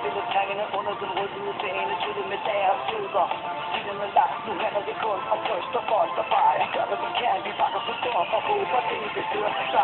spiller tangene under den rødhvide bane, tydeligt med deres fødder. Tiden er lagt, nu handler det kun om bryst og bold og bare. Vi gør hvad vi kan, vi bakker på storm og håber det dør.